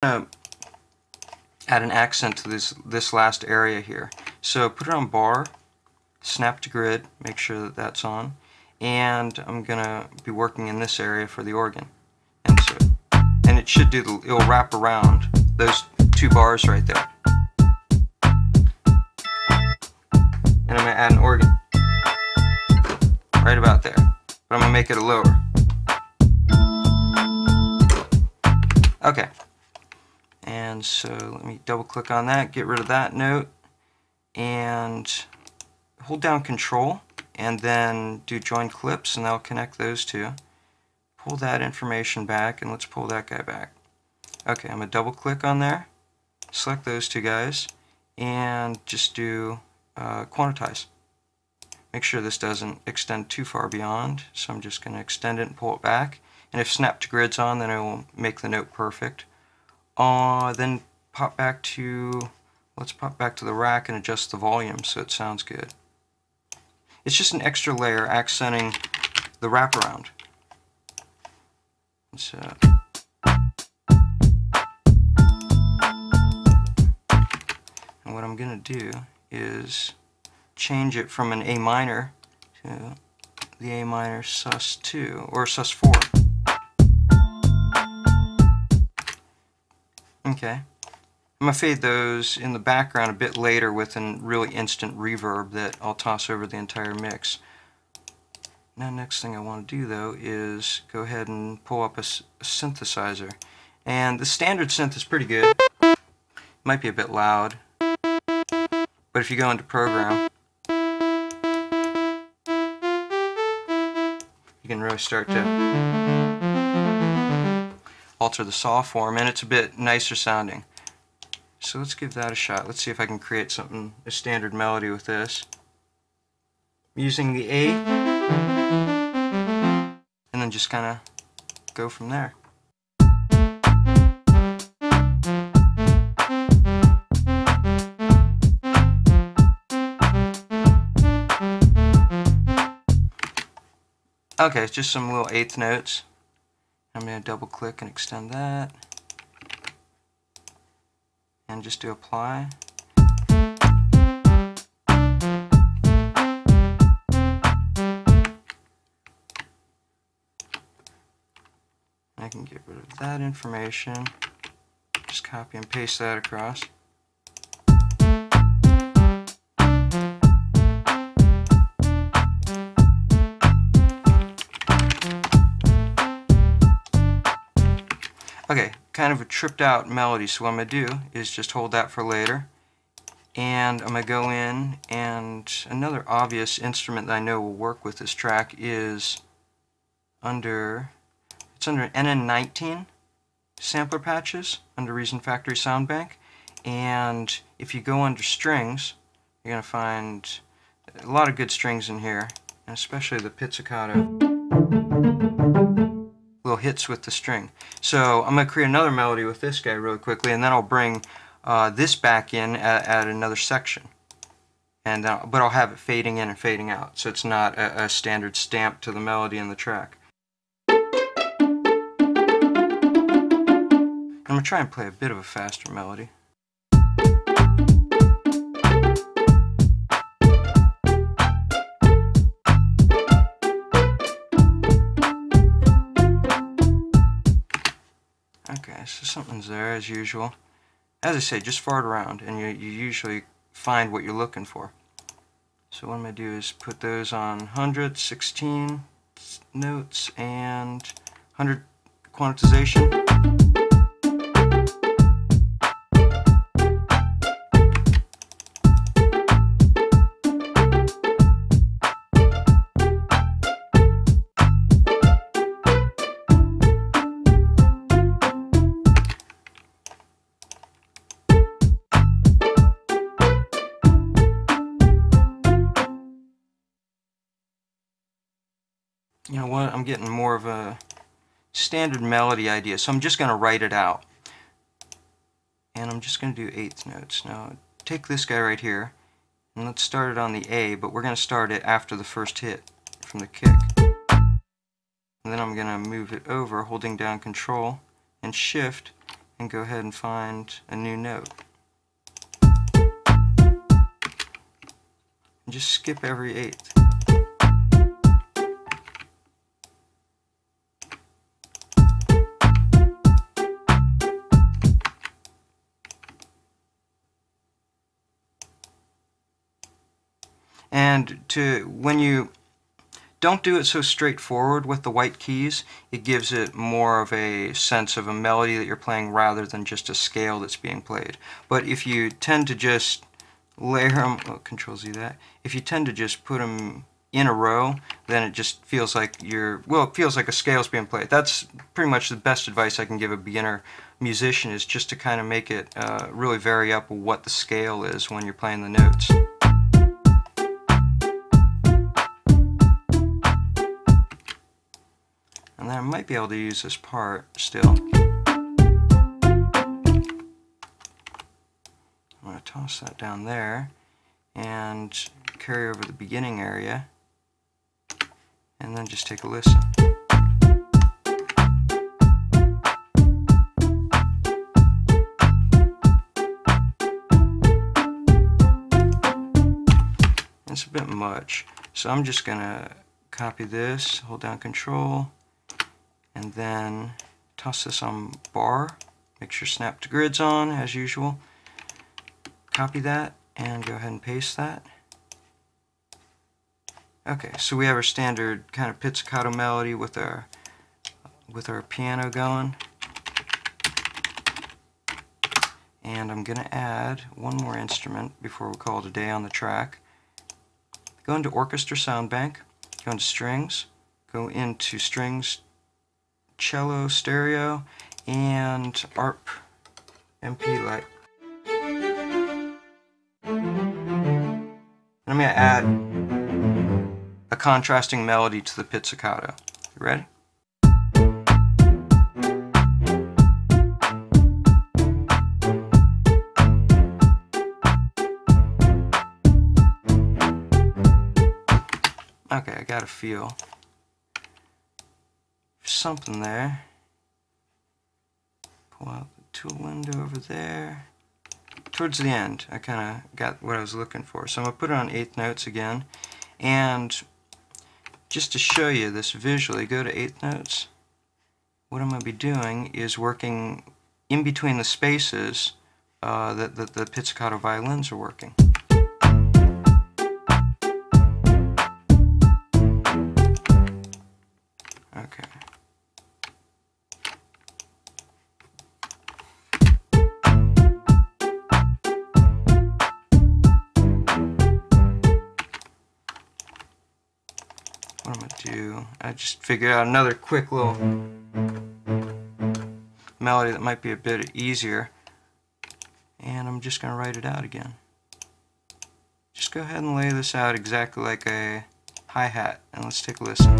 going to add an accent to this last area here. So put it on bar, snap to grid, make sure that that's on, and I'm going to be working in this area for the organ. And it should do it'll wrap around those two bars right there. And I'm going to add an organ right about there, but I'm going to make it a lower. Okay, and so let me double click on that, get rid of that note, and hold down Control and then do join clips, and that'll connect those two. Pull that information back, and let's pull that guy back. Okay, I'm going to double click on there, select those two guys, and just do quantize. Make sure this doesn't extend too far beyond, so I'm just going to extend it and pull it back. And if snap to grid's on, then it will make the note perfect. Then let's pop back to the rack and adjust the volume so it sounds good. It's just an extra layer accenting the wraparound. So, and what I'm going to do is change it from an A minor to the A minor sus2 or sus4. Okay. I'm going to fade those in the background a bit later with a really instant reverb that I'll toss over the entire mix. Now, next thing I want to do though is go ahead and pull up a synthesizer. And the standard synth is pretty good. It might be a bit loud, but if you go into Program, you can really start to alter the saw form, and it's a bit nicer sounding. So let's give that a shot. Let's see if I can create a standard melody with this. Using the A, and then just kind of go from there. Okay, it's just some little eighth notes. I'm going to double click and extend that. And just do apply. I can get rid of that information. Just copy and paste that across. Okay, kind of a tripped out melody, so what I'm going to do is just hold that for later, and I'm going to go in, and another obvious instrument that I know will work with this track is under NN19 sampler patches under Reason Factory Sound Bank, and if you go under strings, you're going to find a lot of good strings in here, and especially the pizzicato. Little hits with the string. So I'm going to create another melody with this guy really quickly, and then I'll bring this back in at another section, and but I'll have it fading in and fading out, so it's not a standard stamp to the melody in the track. I'm going to try and play a bit of a faster melody. Okay, so something's there as usual. As I say, just fart around and you usually find what you're looking for. So what I'm going to do is put those on 100, 16 notes, and 100 quantization. You know what, I'm getting more of a standard melody idea, so I'm just going to write it out. And I'm just going to do eighth notes. Now, take this guy right here, and let's start it on the A, but we're going to start it after the first hit from the kick. And then I'm going to move it over, holding down Control and Shift, and go ahead and find a new note. And just skip every eighth. And when you don't do it so straightforward with the white keys, it gives it more of a sense of a melody that you're playing rather than just a scale that's being played. But if you tend to just layer them, Control Z that, if you tend to just put them in a row, then it just feels like it feels like a scale's being played. That's pretty much the best advice I can give a beginner musician, is just to kind of make it really vary up what the scale is when you're playing the notes. And then I might be able to use this part still. I'm going to toss that down there and carry over the beginning area, and then just take a listen. It's a bit much, so I'm just going to copy this, hold down Control, and then toss this on bar. Make sure Snap to Grid's on as usual. Copy that and go ahead and paste that. Okay, so we have our standard kind of pizzicato melody with our piano going. And I'm going to add one more instrument before we call it a day on the track. Go into Orchestra Sound Bank, go into Strings, go into Strings, Cello Stereo, and ARP MP Lite. And I'm going to add a contrasting melody to the pizzicato. You ready? Okay, I got a feel. Something there. Pull out the tool window over there. Towards the end, I kind of got what I was looking for. So I'm going to put it on eighth notes again. And just to show you this visually, go to eighth notes. What I'm going to be doing is working in between the spaces that the pizzicato violins are working. Okay. What I'm going to do, I just figured out another quick little melody that might be a bit easier, and I'm just going to write it out again. Just go ahead and lay this out exactly like a hi-hat, and let's take a listen.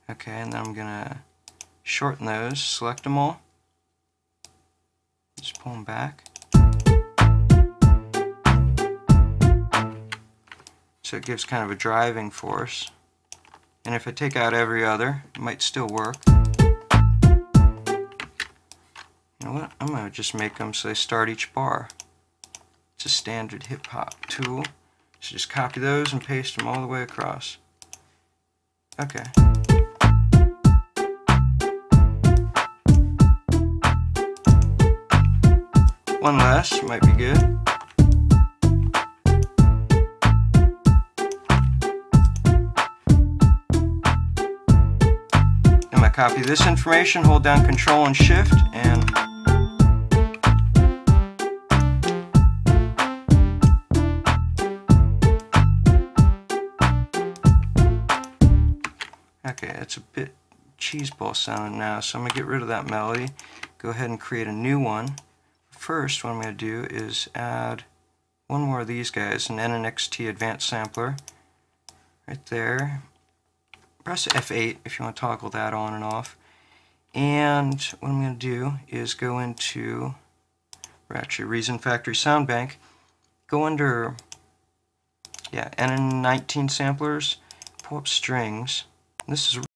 Okay, and then I'm going to shorten those, select them all, just pull them back. So it gives kind of a driving force. And if I take out every other, it might still work. You know what? I'm going to just make them so they start each bar. It's a standard hip-hop tool. So just copy those and paste them all the way across. Okay. One less might be good. I'm going to copy this information, hold down Control and Shift, and okay, it's a bit cheeseball sounding now, so I'm going to get rid of that melody. Go ahead and create a new one. First, what I'm going to do is add one more of these guys, an NNXT Advanced Sampler, right there. Press F8 if you want to toggle that on and off. And what I'm going to do is go into, or actually Reason Factory Sound Bank, go under, NN19 samplers, pull up strings. This is